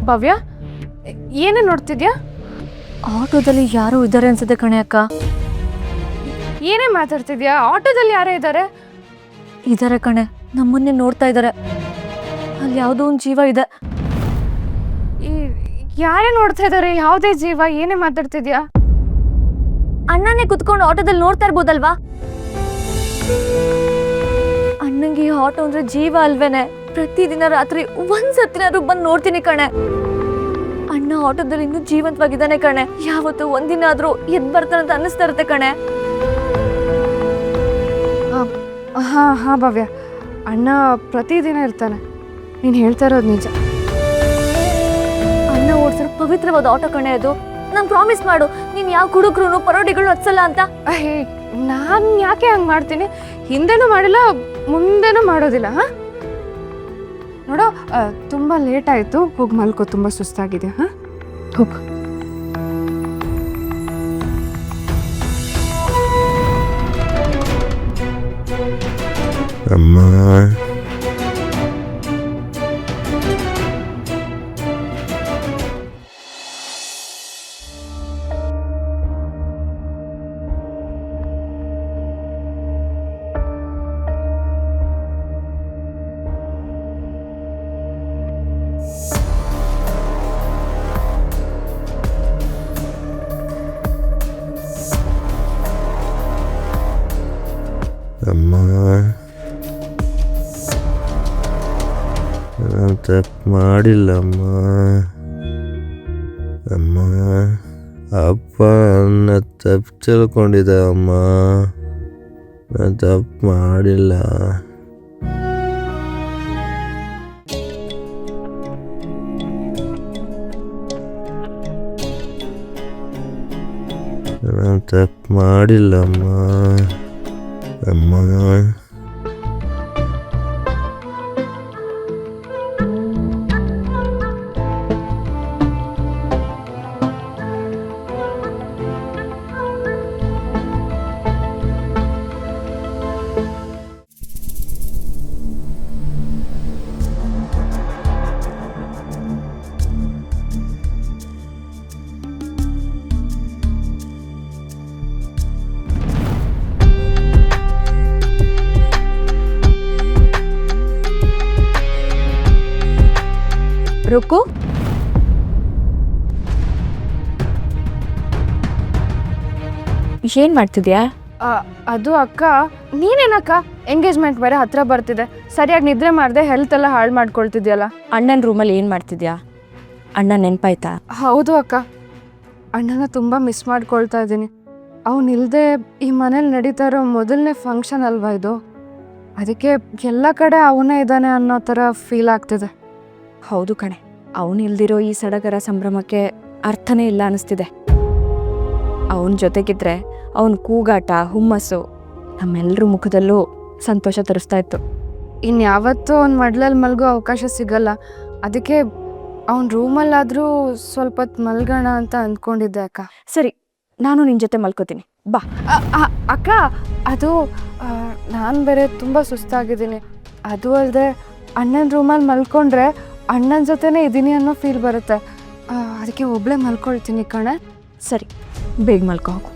ಭವ್ಯ, ಏನೇ ನೋಡ್ತಿದ್ಯಾ? ಆಟೋದಲ್ಲಿ ಯಾರೋ ಇದ್ದಾರೆ ಅನ್ಸುತ್ತೆ ಕಣೆ ಅಕ್ಕ. ಏನೇ ಮಾತಾಡ್ತಿದ್ಯಾ? ಆಟೋದಲ್ಲಿ ಯಾರೇ ಇದ್ದಾರೆ? ಇದ್ದಾರೆ ಕಣೆ, ನಮ್ಮನ್ನೇ ನೋಡ್ತಾ ಇದ್ದಾರೆ. ಅಲ್ಲಿ ಯಾವುದೋ ಒಂದು ಜೀವ ಇದೆ. ಯಾರೇ ನೋಡ್ತಾ ಇದ್ದಾರೆ? ಯಾವುದೇ ಜೀವ? ಏನೇ ಮಾತಾಡ್ತಿದ್ಯಾ? ಅಣ್ಣನೇ ಕುತ್ಕೊಂಡು ಆಟೋದಲ್ಲಿ ನೋಡ್ತಾ ಇರ್ಬೋದಲ್ವಾ? ಅಣ್ಣಂಗೆ ಈ ಆಟೋ ಅಂದ್ರೆ ಜೀವ ಅಲ್ವೇನೆ. ಪ್ರತಿದಿನ ರಾತ್ರಿ ಒಂದ್ಸತಿನಾದ್ರು ಬಂದು ನೋಡ್ತೀನಿ ಕಣೆ. ಅಣ್ಣ ಆಟೋದಲ್ಲಿ ಇನ್ನೂ ಜೀವಂತವಾಗಿದ್ದಾನೆ ಕಣೆ. ಯಾವತ್ತು ಒಂದಿನ ಆದ್ರೂ ಎದ್ ಬರ್ತಾನಂತ ಅನ್ನಿಸ್ತಾ ಇರುತ್ತೆ ಕಣೆ. ಹಾ ಭವ್ಯ, ಅಣ್ಣ ಪ್ರತಿದಿನ ಇರ್ತಾನೆ. ನೀನು ಹೇಳ್ತಾ ಇರೋದು ನಿಜ. ಅಣ್ಣ ಓಡಿಸಿರೋ ಪವಿತ್ರವಾದ ಆಟೋ ಕಣೆ ಅದು. ನಂಗೆ ಪ್ರಾಮಿಸ್ ಮಾಡು, ನೀನ್ ಯಾವ ಕುಡುಕ್ರು ಪರೋಡಿಗಳು ಹತ್ಸಲ್ಲ ಅಂತ. ನಾನು ಯಾಕೆ ಹಂಗೆ ಮಾಡ್ತೀನಿ? ಹಿಂದೆನೂ ಮಾಡಿಲ್ಲ, ಮುಂದೆನೂ ಮಾಡೋದಿಲ್ಲ. ಹಾಂ ನೋಡೋ, ತುಂಬ ಲೇಟ್ ಆಯಿತು, ಹೋಗಿ ಮಲ್ಕೋ. ತುಂಬ ಸುಸ್ತಾಗಿದೆ. ಹಾಂ ಹೋಗು. ಅಮ್ಮ, ಅಮ್ಮ, ನಾನು ತಪ್ಪು ಮಾಡಿಲ್ಲ ಅಮ್ಮ. ಅಮ್ಮ, ಅಪ್ಪ ನನ್ನ ತಪ್ಪು ತಿಳ್ಕೊಂಡಿದ್ದ ಅಮ್ಮ. ನಾನು ತಪ್ಪು ಮಾಡಿಲ್ಲ. ನಾನು ತಪ್ಪು ಮಾಡಿಲ್ಲ ಅಮ್ಮ. ಅಮ್ಮ, ರುಕು, ಏನ್ ಮಾಡ್ತಿದ್ಯಾ? ಅದು ಅಕ್ಕ, ನೀನೇನಕ್ಕ? ಎಂಗೇಜ್ಮೆಂಟ್ ಬೇರೆ ಹತ್ರ ಬರ್ತಿದೆ. ಸರಿಯಾಗಿ ನಿದ್ರೆ ಮಾಡಿದೆ, ಹೆಲ್ತ್ ಎಲ್ಲ ಹಾಳು ಮಾಡ್ಕೊಳ್ತಿದ್ಯಲ್ಲ. ಅಣ್ಣನ ರೂಮಲ್ಲಿ ಏನ್ ಮಾಡ್ತಿದ್ಯಾ? ಅಣ್ಣ ನೆನ್ಪಾಯ್ತಾ? ಹೌದು ಅಕ್ಕ, ಅಣ್ಣನ ತುಂಬ ಮಿಸ್ ಮಾಡ್ಕೊಳ್ತಾ ಇದ್ದೀನಿ. ಅವನಿಲ್ಲದೆ ಈ ಮನೇಲಿ ನಡೀತಾ ಇರೋ ಮೊದಲನೇ ಫಂಕ್ಷನ್ ಅಲ್ವಾ ಇದು. ಅದಕ್ಕೆ ಎಲ್ಲ ಕಡೆ ಅವನೇ ಇದ್ದಾನೆ ಅನ್ನೋ ಥರ ಫೀಲ್ ಆಗ್ತಿದೆ. ಹೌದು ಕಣೆ, ಅವನಿಲ್ದಿರೋ ಈ ಸಡಗರ ಸಂಭ್ರಮಕ್ಕೆ ಅರ್ಥನೇ ಇಲ್ಲ ಅನಿಸ್ತಿದೆ. ಅವನ ಜೊತೆಗಿದ್ರೆ ಅವನ ಕೂಗಾಟ, ಹುಮ್ಮಸ್ಸು ನಮ್ಮೆಲ್ಲರ ಮುಖದಲ್ಲೂ ಸಂತೋಷ ತರಿಸ್ತಾ ಇತ್ತು. ಇನ್ಯಾವತ್ತೂ ಅವ್ನ ಮಡ್ಲಲ್ಲಿ ಮಲ್ಗೋ ಅವಕಾಶ ಸಿಗಲ್ಲ. ಅದಕ್ಕೆ ಅವನ ರೂಮಲ್ಲಾದರೂ ಸ್ವಲ್ಪ ಹೊತ್ತು ಮಲ್ಗೋಣ ಅಂತ ಅಂದ್ಕೊಂಡಿದ್ದೆ ಅಕ್ಕ. ಸರಿ, ನಾನು ನಿನ್ನ ಜೊತೆ ಮಲ್ಕೋತೀನಿ, ಬಾ. ಅಕ್ಕ, ಅದು ನಾನು ಬೇರೆ ತುಂಬ ಸುಸ್ತಾಗಿದ್ದೀನಿ. ಅದು ಅಲ್ಲದೆ ಅಣ್ಣನ ರೂಮಲ್ಲಿ ಮಲ್ಕೊಂಡ್ರೆ ಅಣ್ಣನ ಜೊತೆನೇ ಇದ್ದೀನಿ ಅನ್ನೋ ಫೀಲ್ ಬರುತ್ತೆ. ಅದಕ್ಕೆ ಒಬ್ಬಳೇ ಮಲ್ಕೊಳ್ತೀನಿ ಕಣೆ. ಸರಿ, ಬೇಗ ಮಲ್ಕೋ ಹೋಗು.